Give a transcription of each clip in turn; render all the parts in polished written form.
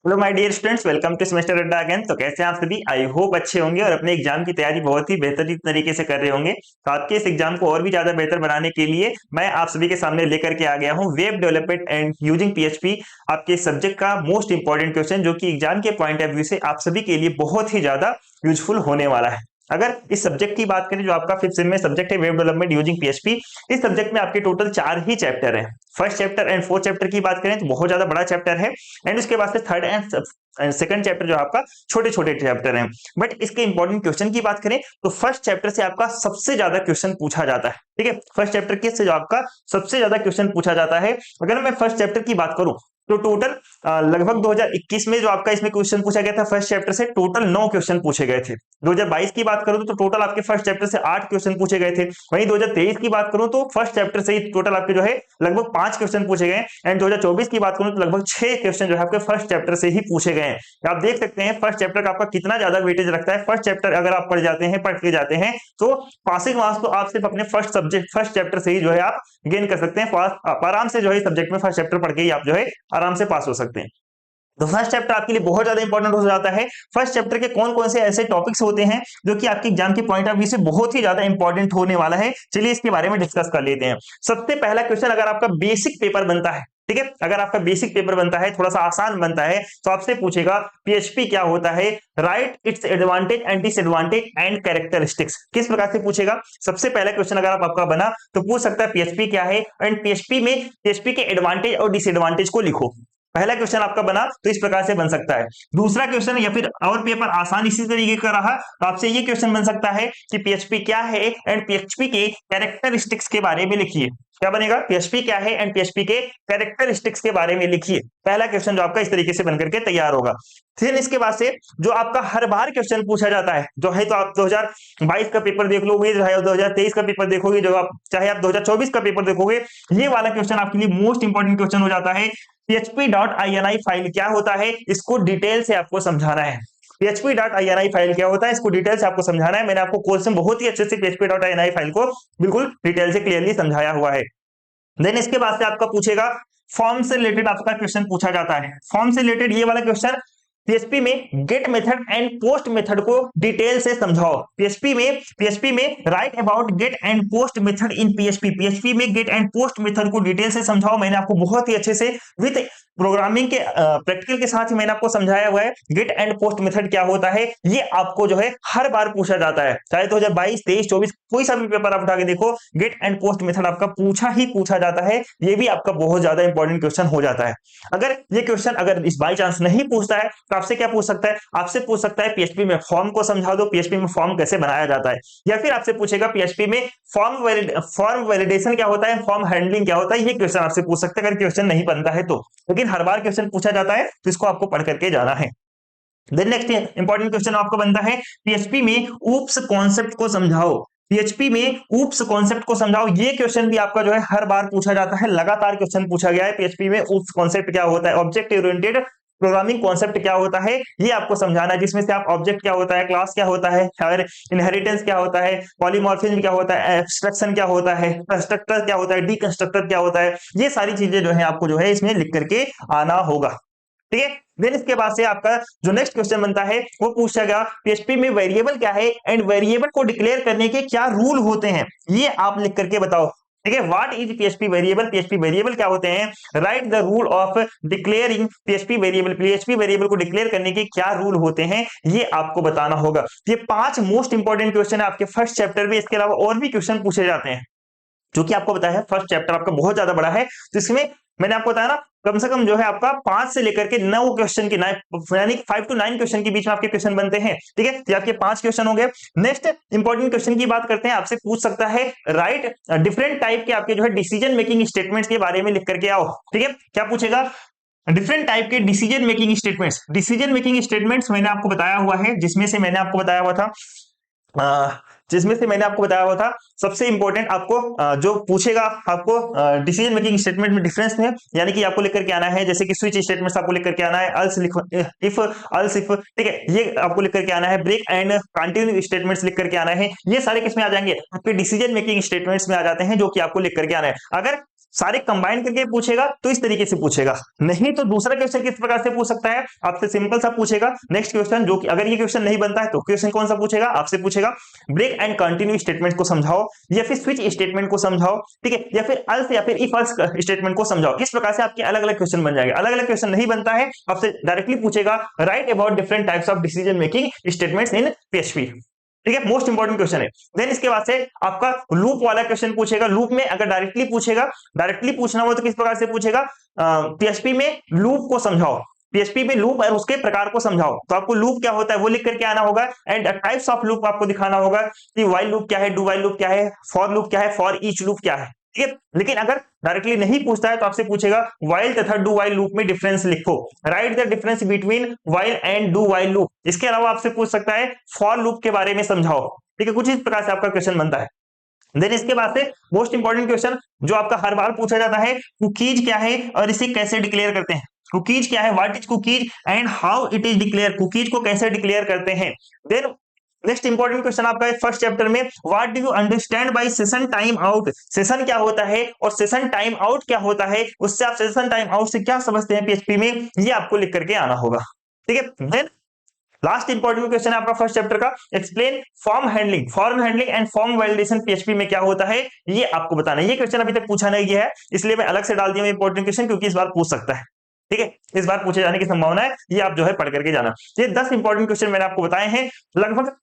Hello my dear students, welcome to semester Adda again. तो कैसे हैं आप सभी? आई होप अच्छे होंगे और अपने एग्जाम की तैयारी बहुत ही बेहतरीन तरीके से कर रहे होंगे। तो आपके इस एग्जाम को और भी ज्यादा बेहतर बनाने के लिए मैं आप सभी के सामने लेकर के आ गया हूं web development and using PHP, आपके सब्जेक्ट का मोस्ट इंपॉर्टेंट क्वेश्चन, जो कि एग्जाम के पॉइंट ऑफ व्यू से आप सभी के लिए बहुत ही ज्यादा यूजफुल होने वाला है। अगर इस सब्जेक्ट की बात करें, जो आपका फिफ्थ सेम में सब्जेक्ट है वेब डेवलपमेंट यूजिंग पीएचपी, इस सब्जेक्ट में आपके टोटल 4 ही चैप्टर हैं। First chapter and fourth chapter की बात करें तो बहुत ज्यादा बड़ा चैप्टर है, एंड उसके बाद से थर्ड एंड सेकंड चैप्टर जो आपका छोटे छोटे चैप्टर हैं। बट इसके इंपॉर्टेंट क्वेश्चन की बात करें तो फर्स्ट चैप्टर से आपका सबसे ज्यादा क्वेश्चन पूछा जाता है। ठीक है, फर्स्ट चैप्टर के से जो आपका सबसे ज्यादा क्वेश्चन पूछा जाता है। अगर मैं फर्स्ट चैप्टर की बात करूं तो टोटल लगभग 2021 में जो आपका इसमें क्वेश्चन पूछा गया था फर्स्ट चैप्टर से, टोटल 9 क्वेश्चन पूछे गए थे। 2022 की बात करूं तो टोटल आपके फर्स्ट चैप्टर से 8 क्वेश्चन पूछे गए थे। वहीं 2023 की बात करूं तो फर्स्ट चैप्टर से ही टोटल आपके जो है लगभग 5 क्वेश्चन पूछे गए। एंड 2024 की बात करूं तो लगभग 6 क्वेश्चन जो है आपके फर्स्ट चैप्टर से ही पूछे गए हैं। आप देख सकते हैं फर्स्ट चैप्टर का आपका कितना ज्यादा वेटेज रखता है। फर्स्ट चैप्टर अगर आप पढ़ के जाते हैं तो पासिंग मार्क्स तो आप सिर्फ अपने फर्स्ट चैप्टर से ही जो है आप गेन कर सकते हैं। आप आराम से जो है सब्जेक्ट में फर्स्ट चैप्टर पढ़ के ही आप जो है आराम से पास हो सकते हैं। तो फर्स्ट चैप्टर आपके लिए बहुत ज्यादा इंपॉर्टेंट हो जाता है। फर्स्ट चैप्टर के कौन कौन से ऐसे टॉपिक्स होते हैं जो कि आपके एग्जाम के पॉइंट ऑफ व्यू से बहुत ही ज्यादा इंपॉर्टेंट होने वाला है, चलिए इसके बारे में डिस्कस कर लेते हैं। सबसे पहला क्वेश्चन, अगर आपका बेसिक पेपर बनता है, ठीक है, अगर आपका बेसिक पेपर बनता है, थोड़ा सा आसान बनता है, तो आपसे पूछेगा पीएचपी क्या होता है, right it's advantage and disadvantage and characteristics. किस प्रकार से पूछेगा? सबसे पहला क्वेश्चन अगर आपका बना तो पूछ सकता है पीएचपी क्या है, एंड पीएचपी के एडवांटेज और डिसएडवांटेज को लिखो। पहला क्वेश्चन आपका बना तो इस प्रकार से बन सकता है। दूसरा क्वेश्चन, या फिर और पेपर आसान इसी तरीके का रहा तो आपसे ये क्वेश्चन बन सकता है कि पीएचपी क्या है एंड पीएचपी के कैरेक्टरिस्टिक्स के बारे में लिखिए। क्या बनेगा? पीएचपी क्या है एंड पीएचपी के कैरेक्टरिस्टिक्स के बारे में लिखिए। पहला क्वेश्चन जो आपका इस तरीके से बनकर के तैयार होगा। फिर इसके बाद से जो आपका हर बार क्वेश्चन पूछा जाता है, जो है तो आप 2022 का पेपर देख लोगे, जो है 2023 का पेपर देखोगे, जो आप चाहे आप 2024 का पेपर देखोगे, ये वाला क्वेश्चन आपके लिए मोस्ट इंपॉर्टेंट क्वेश्चन हो जाता है। php.ini फाइल क्या होता है, इसको डिटेल से आपको समझाना है। php.ini फाइल क्या होता है, इसको डिटेल से आपको समझाना है। मैंने आपको कोर्स में बहुत ही अच्छे से php.ini फाइल को बिल्कुल डिटेल से क्लियरली समझाया हुआ है। देन इसके बाद से आपका पूछेगा फॉर्म से रिलेटेड आपका क्वेश्चन पूछा जाता है। फॉर्म से रिलेटेड ये वाला क्वेश्चन, पीएचपी में get method and post method को डिटेल से समझाओ। पीएचपी में right about get and post method in PHP में गेट एंड पोस्ट मेथड को डिटेल से समझाओ। मैंने आपको बहुत ही अच्छे से विद प्रोग्रामिंग के प्रैक्टिकल के साथ ही मैंने आपको समझाया हुआ है गेट एंड पोस्ट मेथड क्या होता है। ये आपको जो है हर बार पूछा जाता है, चाहे 2022, 23, 24 कोई सा भी पेपर आप उठा के देखो, गेट एंड पोस्ट मेथड आपका पूछा जाता है। ये भी आपका बहुत ज्यादा इंपॉर्टेंट क्वेश्चन हो जाता है। अगर ये क्वेश्चन अगर इस बाई चांस नहीं पूछता है तो आपसे क्या पूछ सकता है? आपसे पूछ सकता है पीएचपी में फॉर्म को समझा दो, पीएचपी में फॉर्म कैसे बनाया जाता है। या फिर आपसे पूछेगा पीएचपी में फॉर्म वैलिडेशन क्या होता है, फॉर्म हैंडलिंग क्या होता है। ये क्वेश्चन आपसे पूछ सकते हैं अगर क्वेश्चन नहीं बनता है तो, लेकिन हर बार क्वेश्चन पूछा जाता है तो इसको आपको पढ़ करके जाना है। देन नेक्स्ट इंपॉर्टेंट क्वेश्चन आपको बनता है पीएचपी में ऊप्स कॉन्सेप्ट को समझाओ। पीएचपी में ऊप्स कॉन्सेप्ट को समझाओ, ये क्वेश्चन भी आपका जो है हर बार पूछा जाता है, लगातार क्वेश्चन पूछा गया है। पीएचपी में ऊप्स कॉन्सेप्ट क्या होता है, ऑब्जेक्ट ओरिएंटेड प्रोग्रामिंग कॉन्सेप्ट क्या होता है, ये आपको समझाना है। जिसमें से आप ऑब्जेक्ट क्या होता है, क्लास क्या होता है, और इनहेरिटेंस क्या होता है, पॉलीमॉर्फिज्म क्या होता है, एब्स्ट्रक्शन क्या होता है, कंस्ट्रक्टर क्या होता है, डीकंस्ट्रक्टर क्या होता है, ये सारी चीजें जो है आपको जो है इसमें लिख करके आना होगा। ठीक है, देन इसके बाद से आपका जो नेक्स्ट क्वेश्चन बनता है वो पूछेगा पीएचपी में वेरिएबल क्या है एंड वेरिएबल को डिक्लेयर करने के क्या रूल होते हैं, ये आप लिख करके बताओ। ठीक है, व्हाट इज पीएचपी वेरिएबल क्या होते हैं, right the rule of declaring PHP variable को डिक्लेयर करने के क्या रूल होते हैं, ये आपको बताना होगा। ये 5 मोस्ट इंपॉर्टेंट क्वेश्चन है आपके फर्स्ट चैप्टर में। इसके अलावा और भी क्वेश्चन पूछे जाते हैं, जो कि आपको बताया है फर्स्ट चैप्टर आपका बहुत ज्यादा बड़ा है, तो इसमें मैंने आपको बताया ना कम से कम जो है आपका 5 से लेकर के 9 क्वेश्चन की, यानी 5 to 9 क्वेश्चन के बीच में आपके क्वेश्चन बनते हैं। ठीक है, ये आपके 5 क्वेश्चन हो गए। नेक्स्ट इंपॉर्टेंट क्वेश्चन की बात करते हैं, आपसे पूछ सकता है राइट डिफरेंट टाइप के आपके जो है डिसीजन मेकिंग स्टेटमेंट्स के बारे में लिख करके आओ। ठीक है, क्या पूछेगा? डिफरेंट टाइप के डिसीजन मेकिंग स्टेटमेंट्स मैंने आपको बताया हुआ है, जिसमें से मैंने आपको बताया हुआ था सबसे इंपॉर्टेंट आपको जो पूछेगा आपको डिसीजन मेकिंग स्टेटमेंट में डिफरेंस है, यानी कि आपको लेकर के आना है, जैसे कि स्विच स्टेटमेंट्स आपको लेकर के आना है, अल्स इफ, ठीक है, ये आपको लेकर के आना है, ब्रेक एंड कंटिन्यू स्टेटमेंट्स लिख करके आना है। ये सारे किस में आ जाएंगे? आपके डिसीजन मेकिंग स्टेटमेंट्स में आ जाते हैं, जो कि आपको लिख करके आना है। अगर सारे कंबाइन करके पूछेगा तो इस तरीके से पूछेगा, नहीं तो दूसरा क्वेश्चन किस प्रकार से पूछ सकता है, आपसे सिंपल सा पूछेगा नेक्स्ट क्वेश्चन, जो कि अगर ये क्वेश्चन नहीं बनता है तो क्वेश्चन कौन सा पूछेगा, आपसे पूछेगा ब्रेक एंड कंटिन्यू स्टेटमेंट को समझाओ, या फिर स्विच स्टेटमेंट को समझाओ, ठीक है, या फिर अल्स या फिर इफ अल्स स्टेटमेंट को समझाओ। इस प्रकार से आपके अलग अलग क्वेश्चन बन जाएंगे। अलग अलग क्वेश्चन नहीं बनता है, आपसे डायरेक्टली पूछेगा right about different types of decision making statements in PHP, ठीक है, मोस्ट इंपॉर्टेंट क्वेश्चन है। देन इसके बाद से आपका लूप वाला क्वेश्चन पूछेगा। लूप में अगर डायरेक्टली पूछेगा, डायरेक्टली पूछना हो तो किस प्रकार से पूछेगा, पीएचपी में लूप को समझाओ, पीएचपी में लूप और उसके प्रकार को समझाओ। तो आपको लूप क्या होता है वो लिख करके आना होगा, एंड टाइप्स ऑफ लूप आपको दिखाना होगा कि व्हाइल लूप क्या है, डू व्हाइल लूप क्या है, फॉर लूप क्या है, फॉर ईच लूप क्या है, ठीक है। लेकिन अगर डायरेक्टली नहीं पूछता है तो आपसे पूछेगा व्हाइल तथा डू व्हाइल लूप में डिफरेंस लिखो, right the difference between while and do while loop. इसके अलावा आपसे पूछ सकता है फॉर लूप के बारे में समझाओ, ठीक है, कुछ इस प्रकार से आपका क्वेश्चन बनता है। देन इसके बाद से मोस्ट इंपॉर्टेंट क्वेश्चन जो आपका हर बार पूछा जाता है, कुकीज क्या है और इसे कैसे डिक्लेयर करते हैं। कुकीज क्या है, what is cookies and how it is declare, cookies को कैसे डिक्लेयर करते हैं। देन नेक्स्ट इंपॉर्टेंट क्वेश्चन आपका है फर्स्ट चैप्टर में, what do you understand by session time out, session क्या होता है और सेशन टाइम आउट क्या होता है, उससे आप सेशन टाइम आउट से क्या समझते हैं पीएचपी में, ये आपको लिख करके आना होगा, ठीक है। देन लास्ट इंपॉर्टेंट क्वेश्चन है आपका फर्स्ट चैप्टर का, explain form handling and form validation PHP में क्या होता है, ये आपको बताना है। ये क्वेश्चन अभी तक पूछा नहीं गया है, इसलिए मैं अलग से डाल दिया इंपॉर्टेंट क्वेश्चन, क्योंकि इस बार पूछ सकता है, ठीक है, इस बार पूछे जाने की संभावना है, ये आप जो है पढ़ करके जाना। ये 10 इंपॉर्टेंट क्वेश्चन मैंने आपको बताए हैं। लगभग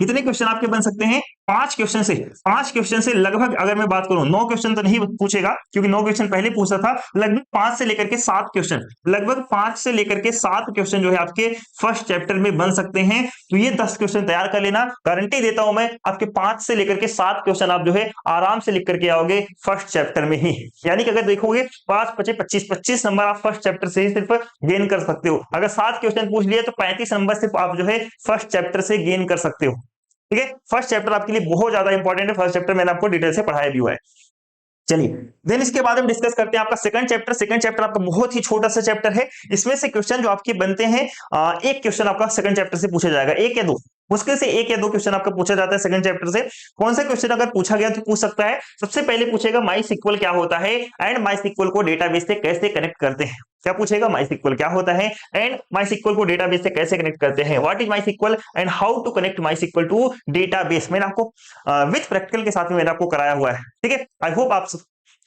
कितने क्वेश्चन आपके बन सकते हैं, 5 क्वेश्चन से लगभग, अगर मैं बात करूं 9 क्वेश्चन तो नहीं पूछेगा, क्योंकि 9 क्वेश्चन पहले पूछा था, लगभग 5 से लेकर के 7 क्वेश्चन, लगभग 5 से लेकर के 7 क्वेश्चन जो है आपके फर्स्ट चैप्टर में बन सकते हैं। तो ये 10 क्वेश्चन तैयार कर लेना, गारंटी देता हूं मैं, आपके 5 से लेकर के 7 क्वेश्चन आप जो है आराम से लिख करके आओगे फर्स्ट चैप्टर में ही। यानी कि अगर देखोगे 5 25 25 नंबर आप फर्स्ट चैप्टर से ही सिर्फ गेन कर सकते हो। अगर 7 क्वेश्चन पूछ लिए तो 35 नंबर सिर्फ आप जो है फर्स्ट चैप्टर से गेन कर सकते हो, ठीक है। फर्स्ट चैप्टर आपके लिए बहुत ज्यादा इंपॉर्टेंट है, फर्स्ट चैप्टर मैंने आपको डिटेल से पढ़ाया भी हुआ है। चलिए देन इसके बाद हम डिस्कस करते हैं आपका सेकंड चैप्टर। सेकंड चैप्टर आपका बहुत ही छोटा सा चैप्टर है, इसमें से क्वेश्चन जो आपके बनते हैं, एक क्वेश्चन आपका सेकंड चैप्टर से पूछा जाएगा, एक या दो, मुश्किल से 1 या 2 क्वेश्चन आपका पूछा जाता है सेकंड चैप्टर से। कौन सा क्वेश्चन अगर पूछा गया तो पूछ सकता है, सबसे पहले पूछेगा माई सिक्वल क्या होता है एंड माई सिक्वल को डेटाबेस से कैसे कनेक्ट करते हैं। क्या पूछेगा, माई सिक्वल क्या होता है एंड माई सिक्वल को डेटाबेस से कैसे कनेक्ट करते हैं, what is my SQL and how to connect my SQL to database. मैंने आपको विथ प्रैक्टिकल के साथ में मैंने आपको कराया हुआ है, ठीक है। आई होप आप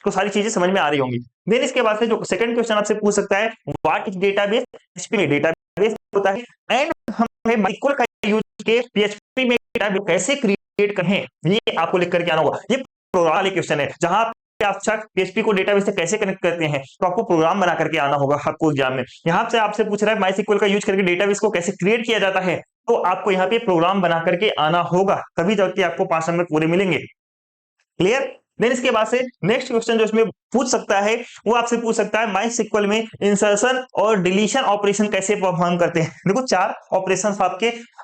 को सारी चीजें समझ में आ रही होंगी। देन इसके बाद से जो सेकंड क्वेश्चन आपसे पूछ सकता है, व्हाट इज डेटाबेस, पीएचपी में डेटाबेस होता है एंड हमें माइक्रोल का यूज के पीएचपी में डेटाबेस कैसे क्रिएट करें, ये आपको लिख करके आना होगा। ये प्रोग्राम वाले क्वेश्चन है, जहां आप पीएचपी को डेटाबेस से कैसे कनेक्ट करते हैं, तो आपको प्रोग्राम बना करके आना होगा आपको एग्जाम में। यहाँ से आपसे पूछ रहा है माइसिक्वल का यूज करके डेटाबेस को कैसे क्रिएट किया जाता है, तो आपको यहाँ पे प्रोग्राम बना करके आना होगा, तभी जाके आपको 5 नंबर पूरे मिलेंगे। क्लियर। देन इसके बाद से नेक्स्ट क्वेश्चन जो इसमें पूछ सकता है, वो आपसे पूछ सकता है माई सिक्वल में इंसर्शन और डिलीशन ऑपरेशन कैसे परफॉर्म करते हैं। देखो 4 ऑपरेशन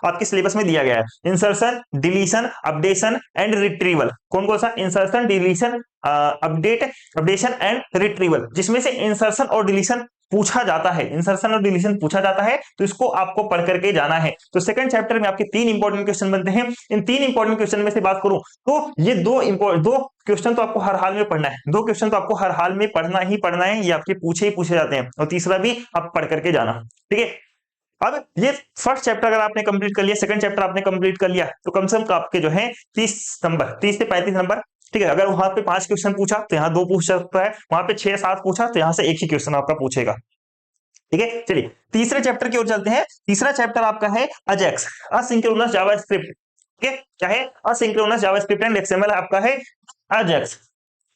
आपके सिलेबस में दिया गया है, insertion, deletion, updation and retrieval. कौन कौन सा, insertion, deletion, updation and retrieval. जिसमें से इंसर्शन और डिलीशन पूछा जाता है, इंसर्शन और डिलीशन पूछा जाता है, तो इसको आपको पढ़ करके जाना है। तो सेकंड चैप्टर में आपके 3 इंपॉर्टेंट क्वेश्चन बनते हैं। इन 3 इंपॉर्टेंट क्वेश्चन में से बात करूं तो ये दो क्वेश्चन तो आपको हर हाल में पढ़ना है, 2 क्वेश्चन तो आपको हर हाल में पढ़ना ही पढ़ना है, ये आपके पूछे ही पूछे जाते हैं, और तीसरा भी आप पढ़ करके जाना, ठीक है। अब ये फर्स्ट चैप्टर अगर आपने कंप्लीट कर लिया, सेकंड चैप्टर आपने कंप्लीट कर लिया, तो कम से कम आपके जो है 30 नंबर, 30 से 35 नंबर, ठीक है। अगर वहां पे 5 क्वेश्चन पूछा तो यहाँ 2 पूछ सकता है, वहां पे 6-7 पूछा तो यहाँ से 1 ही क्वेश्चन आपका पूछेगा, ठीक है। चलिए तीसरे चैप्टर की ओर चलते हैं। तीसरा चैप्टर आपका है अजैक्स, असिंक्रोनस जावास्क्रिप्ट, ठीक है। क्या है, असिंक्रोनस जावास्क्रिप्ट एंड एक्सएमएल आपका है अजैक्स।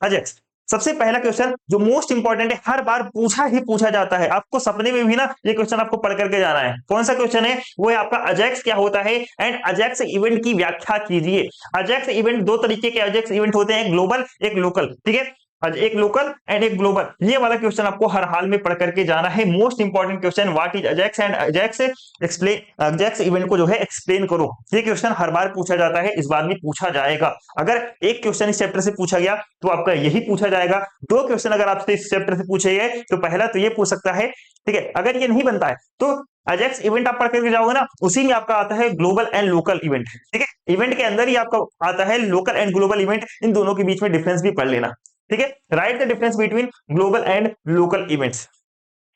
अजैक्स सबसे पहला क्वेश्चन जो मोस्ट इंपॉर्टेंट है, हर बार पूछा ही पूछा जाता है, आपको सपने में भी ना ये क्वेश्चन आपको पढ़ करके जाना है। कौन सा क्वेश्चन है, वो है आपका अजैक्स क्या होता है एंड अजैक्स इवेंट की व्याख्या कीजिए। अजैक्स इवेंट, 2 तरीके के अजैक्स इवेंट होते हैं, एक ग्लोबल एक लोकल, ठीक है। एक लोकल एंड एक ग्लोबल, ये वाला क्वेश्चन आपको हर हाल में पढ़ करके जाना है। Most important question, what is Ajax and Ajax explain, Ajax event को जो है एक्सप्लेन करो। ये क्वेश्चन हर बार पूछा जाता है, इस बार भी पूछा जाएगा। अगर एक क्वेश्चन इस चैप्टर से पूछा गया तो आपका यही पूछा जाएगा। 2 क्वेश्चन अगर आपसे इस चैप्टर से पूछे गए तो पहला तो ये पूछ सकता है, ठीक है। अगर ये नहीं बनता है तो अजैक्स इवेंट आप पढ़ करके जाओगे ना, उसी में आपका आता है ग्लोबल एंड लोकल इवेंट, ठीक है। इवेंट के अंदर ही आपका आता है लोकल एंड ग्लोबल इवेंट, इन दोनों के बीच में डिफरेंस भी पढ़ लेना। ठीक है, right the difference between global and local events.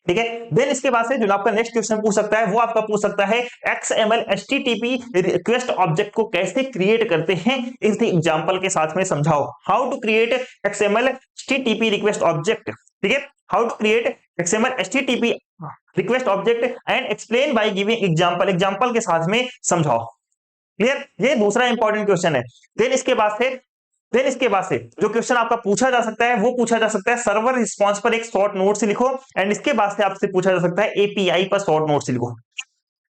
ठीक है, देन इसके बाद से जो आपका नेक्स्ट क्वेश्चन पूछ सकता है वो आपका पूछ सकता है XML HTTP रिक्वेस्ट ऑब्जेक्ट को कैसे क्रिएट करते हैं, इस एग्जांपल के साथ में समझाओ। How to create XML HTTP request object. ठीक है, how to create XML HTTP request object and explain by giving example, example के साथ में समझाओ। क्लियर, ये दूसरा इंपॉर्टेंट क्वेश्चन है। देन इसके बाद से जो क्वेश्चन आपका पूछा जा सकता है वो पूछा जा सकता है सर्वर रिस्पांस पर एक शॉर्ट नोट से लिखो, एंड इसके बाद से आपसे पूछा जा सकता है एपीआई पर शॉर्ट नोट से लिखो।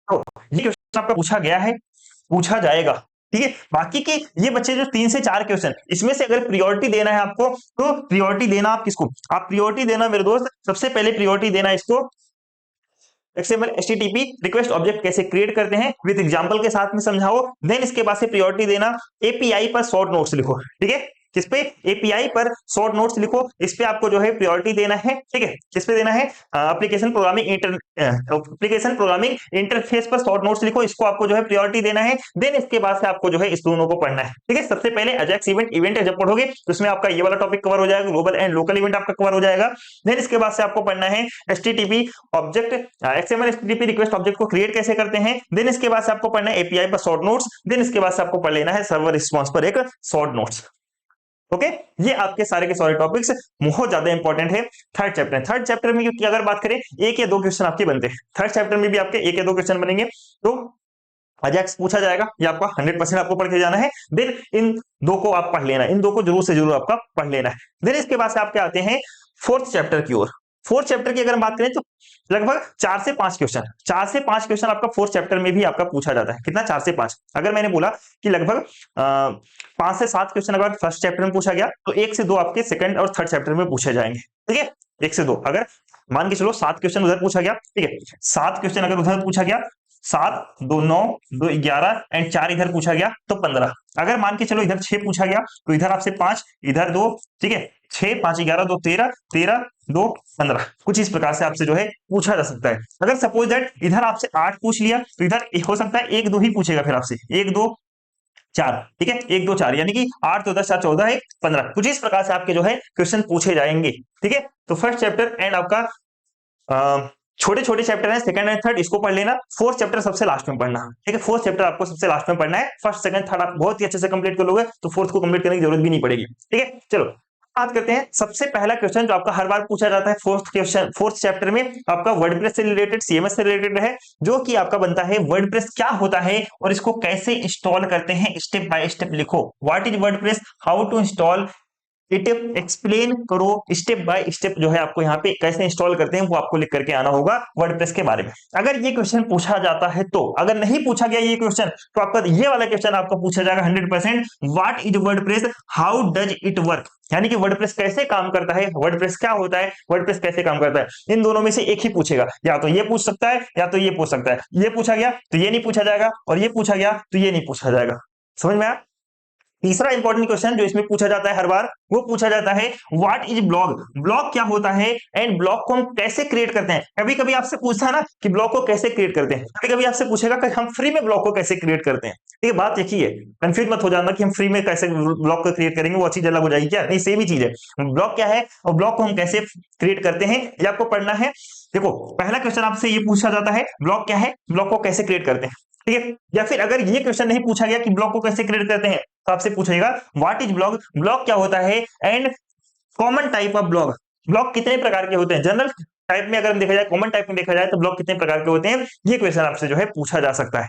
तो ये क्वेश्चन आपका पूछा गया है, पूछा जाएगा। ठीक है, बाकी के ये बच्चे जो 3 से 4 क्वेश्चन, इसमें से अगर प्रियोरिटी देना है आपको तो प्रियोरिटी देना आप किसको, आप प्रियोरिटी देना मेरे दोस्त, सबसे पहले प्रियोरिटी देना इसको XML HTTP रिक्वेस्ट ऑब्जेक्ट कैसे क्रिएट करते हैं विद एग्जांपल के साथ में समझाओ। देन इसके बाद से प्रियोरिटी देना एपीआई पर शॉर्ट नोट्स लिखो। ठीक है, किस पे, एपीआई पर शॉर्ट नोट्स लिखो, इस पे आपको जो है प्रायोरिटी देना है। ठीक है, किस पे देना है, एप्लीकेशन प्रोग्रामिंग इंटरफेस पर शॉर्ट नोट्स लिखो, इसको आपको जो है प्रायोरिटी देना है। देन इसके बाद से आपको जो है इस दोनों को पढ़ना है। ठीक है, सबसे पहले अजैक्स इवेंट जब पढ़ोगे तो उसमें आपका ये वाला टॉपिक कवर हो जाएगा, ग्लोबल एंड लोकल इवेंट आपका कवर हो जाएगा। देन इसके बाद से आपको पढ़ना है HTTP object, XML HTTP request object को क्रिएट कैसे करते हैं। देन इसके बाद से आपको पढ़ना है एपीआई पर शॉर्ट नोट्स। देन इसके बाद से आपको पढ़ लेना है सर्वर रिस्पांस पर एक शॉर्ट नोट्स। ओके, ये आपके सारे के सारे टॉपिक्स बहुत ज्यादा इंपॉर्टेंट है। थर्ड चैप्टर में की अगर बात करें, 1 या 2 क्वेश्चन आपके बनते हैं। थर्ड चैप्टर में भी आपके 1 या 2 क्वेश्चन बनेंगे, तो अजैक्स पूछा जाएगा, ये आपका 100% आपको पढ़ के जाना है। देन इन दो को आप पढ़ लेना, इन दो को जरूर से जरूर आपका पढ़ लेना है। देन इसके बाद से आपके आते हैं फोर्थ चैप्टर की ओर। फोर्थ चैप्टर की अगर हम बात करें तो लगभग 4 से 5 क्वेश्चन, 4 से 5 क्वेश्चन आपका फोर्थ चैप्टर में भी आपका पूछा जाता है। कितना, 4 से 5। अगर मैंने बोला कि लगभग 5 से 7 क्वेश्चन अगर फर्स्ट चैप्टर में पूछा गया तो 1 से 2 आपके सेकंड और थर्ड चैप्टर में पूछे जाएंगे। ठीक है, 1 से 2, अगर मान के चलो 7 क्वेश्चन उधर पूछा गया, ठीक है, 7 क्वेश्चन अगर उधर पूछा गया, 7 2 9 2 11 एंड 4 इधर पूछा गया तो 15। अगर मान के चलो इधर 6 पूछा गया तो इधर आपसे 5, इधर 2, ठीक है, 6 5 11 2 13 13 2 15, कुछ इस प्रकार से आपसे जो है पूछा जा सकता है। अगर सपोज दैट इधर आपसे 8 पूछ लिया तो इधर हो सकता है 1 2 ही पूछेगा फिर आपसे, 1 2 4, ठीक है, 1 2 4, यानी कि 8 तो 10 4 14 1 15, कुछ इस प्रकार से आपके जो है क्वेश्चन पूछे जाएंगे। ठीक है, तो फर्स्ट चैप्टर एंड आपका छोटे छोटे चैप्टर हैं, सेकंड एंड थर्ड, इसको पढ़ लेना। फोर्थ चैप्टर सबसे लास्ट में पढ़ना। ठीक है, फोर्थ चैप्टर आपको सबसे लास्ट में पढ़ना है। फर्स्ट सेकंड थर्ड आप बहुत ही अच्छे से कंप्लीट कर लोगे तो फोर्थ को कंप्लीट करने की जरूरत भी नहीं पड़ेगी। ठीक है, चलो बात करते हैं। सबसे पहला क्वेश्चन जो आपका हर बार पूछा जाता है फोर्थ चैप्टर में, आपका वर्डप्रेस से रिलेटेड, सीएमएस से रिलेटेड है, जो कि आपका बनता है वर्डप्रेस क्या होता है और इसको कैसे इंस्टॉल करते हैं, स्टेप बाय स्टेप लिखो। What is WordPress, how to install it, explain करो स्टेप बाय स्टेप, जो है आपको यहाँ पे कैसे इंस्टॉल करते हैं वो आपको लिख करके आना होगा वर्डप्रेस के बारे में। अगर ये क्वेश्चन पूछा जाता है तो, अगर नहीं पूछा गया ये क्वेश्चन तो आपका ये वाला क्वेश्चन आपको पूछा जाएगा 100%, what is WordPress, how does it work, यानी कि वर्डप्रेस कैसे काम करता है, वर्डप्रेस क्या होता है, वर्डप्रेस कैसे काम करता है। इन दोनों में से एक ही पूछेगा, या तो ये पूछ सकता है या तो ये पूछ सकता है। ये पूछा गया तो ये नहीं पूछा जाएगा, और ये पूछा गया तो ये नहीं पूछा जाएगा। समझ में आया। तीसरा इंपॉर्टेंट क्वेश्चन जो इसमें पूछा जाता है हर बार, वो पूछा जाता है व्हाट इज ब्लॉग, ब्लॉग क्या होता है एंड ब्लॉग को हम कैसे क्रिएट करते हैं। कभी कभी आपसे पूछता है ना कि ब्लॉग को कैसे क्रिएट करते हैं, कभी कभी आपसे पूछेगा कि हम फ्री में ब्लॉग को कैसे क्रिएट करते हैं। ठीक है, बात एक ही है, कंफ्यूज मत हो जाना कि हम फ्री में कैसे ब्लॉग को क्रिएट करेंगे, वो चीज अलग हो जाएगी क्या, नहीं सेम ही चीज है। ब्लॉग क्या है और ब्लॉग को हम कैसे क्रिएट करते हैं ये आपको पढ़ना है। देखो पहला क्वेश्चन आपसे ये पूछा जाता है ब्लॉग क्या है, ब्लॉग को कैसे क्रिएट करते हैं। ठीक है, या फिर अगर ये क्वेश्चन नहीं पूछा गया कि ब्लॉग को कैसे क्रिएट करते हैं तो आपसे पूछेगा व्हाट इज ब्लॉग, ब्लॉग क्या होता है and common type of blog, blog कितने प्रकार के होते हैं। जनरल टाइप में अगर देखा जाए, कॉमन टाइप में देखा जाए तो ब्लॉग कितने प्रकार के होते हैं, ये क्वेश्चन आपसे जो है पूछा जा सकता है।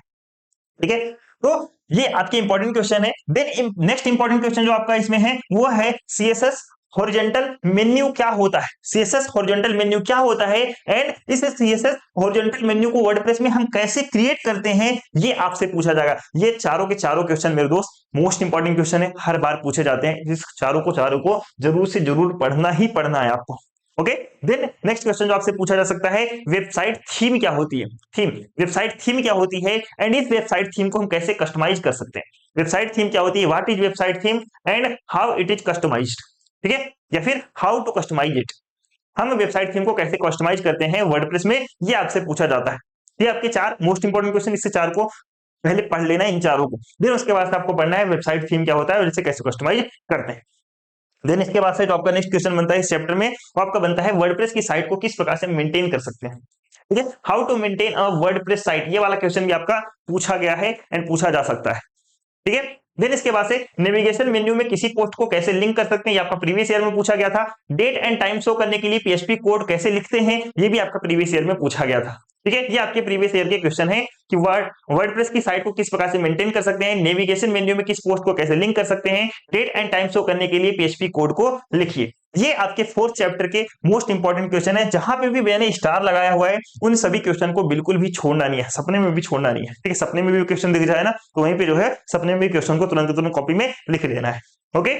ठीक है, तो ये आपके इंपॉर्टेंट क्वेश्चन है। देन नेक्स्ट इंपॉर्टेंट क्वेश्चन जो आपका इसमें है वो है सीएसएस हॉरिजॉन्टल मेन्यू क्या होता है, सीएसएस हॉरिजॉन्टल मेन्यू क्या होता है एंड इस सीएसएस हॉरिजॉन्टल मेन्यू को वर्डप्रेस में हम कैसे क्रिएट करते हैं, ये आपसे पूछा जाएगा। ये चारों के चारों क्वेश्चन मेरे दोस्त मोस्ट इंपॉर्टेंट क्वेश्चन है, हर बार पूछे जाते हैं। इस चारों को जरूर से जरूर पढ़ना ही पढ़ना है आपको। ओके, देन नेक्स्ट क्वेश्चन जो आपसे पूछा जा सकता है वेबसाइट थीम क्या होती है, थीम, वेबसाइट थीम क्या होती है एंड इस वेबसाइट थीम को हम कैसे कस्टमाइज कर सकते हैं। वेबसाइट थीम क्या होती है, what is website theme and how it is customized. ठीक है, या फिर हाउ टू कस्टमाइज इट, हम वेबसाइट थीम को कैसे कस्टमाइज करते हैं वर्डप्रेस में, ये आपसे पूछा जाता है। ये आपके 4 मोस्ट इंपोर्टेंट क्वेश्चन, इससे 4 को पहले पढ़ लेना है, इन चारों को। फिर उसके बाद आपको पढ़ना है वेबसाइट थीम क्या होता है और इसे कैसे कस्टमाइज करते हैं। देन इसके बाद से जो आपका नेक्स्ट क्वेश्चन बनता है इस चैप्टर में, वो आपका बनता है वर्डप्रेस की साइट को किस प्रकार से मेंटेन कर सकते हैं। ठीक है, how to maintain a WordPress site, ये वाला क्वेश्चन भी आपका पूछा गया है एंड पूछा जा सकता है। ठीक है, देन इसके बाद से नेविगेशन मेन्यू में किसी पोस्ट को कैसे लिंक कर सकते हैं, ये आपका प्रीवियस ईयर में पूछा गया था। डेट एंड टाइम शो करने के लिए पीएचपी कोड कैसे लिखते हैं, ये भी आपका प्रीवियस ईयर में पूछा गया था। ठीक है, ये आपके प्रीवियस ईयर के क्वेश्चन है कि वर्डप्रेस की साइट को किस प्रकार से मेंटेन कर सकते हैं, नेविगेशन मेन्यू में किस पोस्ट को कैसे लिंक कर सकते हैं, डेट एंड टाइम शो करने के लिए पीएचपी कोड को लिखिए। ये आपके फोर्थ चैप्टर के मोस्ट इंपॉर्टेंट क्वेश्चन है, जहां पे भी मैंने स्टार लगाया हुआ है उन सभी क्वेश्चन को बिल्कुल भी छोड़ना नहीं है, सपने में भी छोड़ना नहीं है। ठीक है, सपने में भी क्वेश्चन दिख जाए ना तो वहीं पे जो है सपने में भी क्वेश्चन को तुरंत तुरंत कॉपी में लिख लेना है। ओके,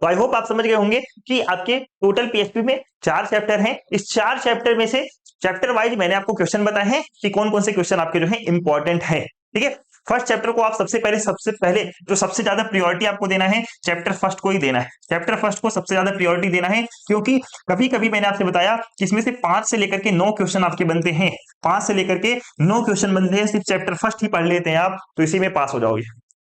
तो आई होप आप समझ गए होंगे कि आपके टोटल पीएचपी में 4 चैप्टर हैं। इस 4 चैप्टर में से चैप्टर वाइज मैंने आपको क्वेश्चन बताए हैं कि कौन कौन से क्वेश्चन आपके जो है इंपॉर्टेंट है। ठीक है, फर्स्ट चैप्टर को आप सबसे पहले जो सबसे ज्यादा प्रायोरिटी आपको देना है चैप्टर फर्स्ट को ही देना है। चैप्टर फर्स्ट को सबसे ज्यादा प्रायोरिटी देना है, क्योंकि कभी कभी मैंने आपसे बताया कि इसमें से 5 से लेकर के 9 क्वेश्चन आपके बनते हैं। 5 से लेकर के 9 क्वेश्चन बनते हैं, सिर्फ चैप्टर फर्स्ट ही पढ़ लेते हैं आप तो इसी में पास हो जाओगे,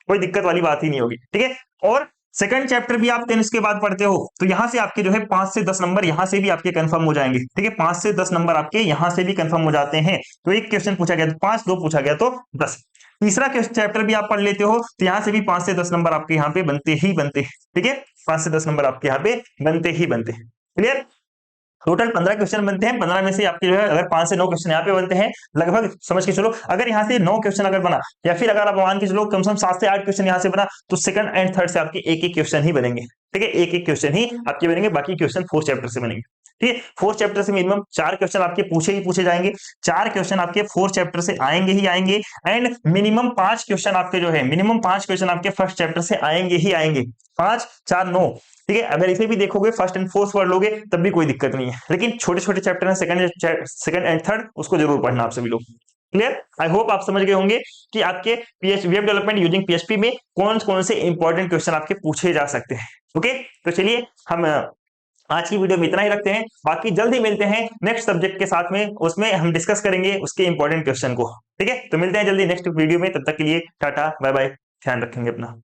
कोई दिक्कत वाली बात ही नहीं होगी। ठीक है, और सेकंड चैप्टर भी आप 10 इसके बाद पढ़ते हो तो यहां से आपके जो है 5 से 10 नंबर यहां से भी आपके कंफर्म हो जाएंगे। ठीक है, 5 से 10 नंबर आपके यहां से भी कंफर्म हो जाते हैं। तो एक क्वेश्चन पूछा गया तो 5, 2 पूछा गया तो 10। तीसरा चैप्टर भी आप पढ़ लेते हो तो यहां से भी 5 से 10 नंबर आपके यहाँ पे बनते ही बनते हैं। ठीक है, 5 से 10 नंबर आपके यहाँ पे बनते ही बनते हैं। क्लियर, टोटल 15 क्वेश्चन बनते हैं। 15 में से आपके जो है अगर 5 से 9 क्वेश्चन यहाँ पे बनते हैं, लगभग समझ के चलो अगर यहाँ से 9 क्वेश्चन अगर बना, या फिर अगर आप मान के चलो कम से कम 7 से 8 क्वेश्चन यहाँ से बना, तो सेकंड एंड थर्ड से आपके एक एक क्वेश्चन ही बनेंगे। ठीक है, एक एक क्वेश्चन ही आपके बनेंगे, बाकी क्वेश्चन फोर्थ चैप्टर से बनेंगे। ठीक है, फोर्थ चैप्टर से मिनिमम 4 क्वेश्चन आपके पूछे ही पूछे जाएंगे। 4 क्वेश्चन आपके फोर्थ चैप्टर से आएंगे ही आएंगे, एंड मिनिमम 5 क्वेश्चन आपके जो है मिनिमम 5 क्वेश्चन आपके फर्स्ट चैप्टर से आएंगे ही आएंगे। 5, 4, 9। ठीक है, अगर इसे भी देखोगे फर्स्ट एंड फोर्थ पढ़ लोगे तब भी कोई दिक्कत नहीं है, लेकिन छोटे छोटे चैप्टर है सेकंड एंड थर्ड, उसको जरूर पढ़ना आप सभी लोग। क्लियर, आई होप आप समझ गए होंगे कि आपके वेब डेवलपमेंट यूजिंग पीएचपी में कौन कौन से इंपॉर्टेंट क्वेश्चन आपके पूछे जा सकते हैं। ओके, तो चलिए हम आज की वीडियो में इतना ही रखते हैं, बाकी जल्द ही मिलते हैं नेक्स्ट सब्जेक्ट के साथ में, उसमें हम डिस्कस करेंगे उसके इंपॉर्टेंट क्वेश्चन को। ठीक है, तो मिलते हैं जल्दी नेक्स्ट वीडियो में, तब तक के लिए टाटा बाय बाय, ध्यान रखेंगे अपना।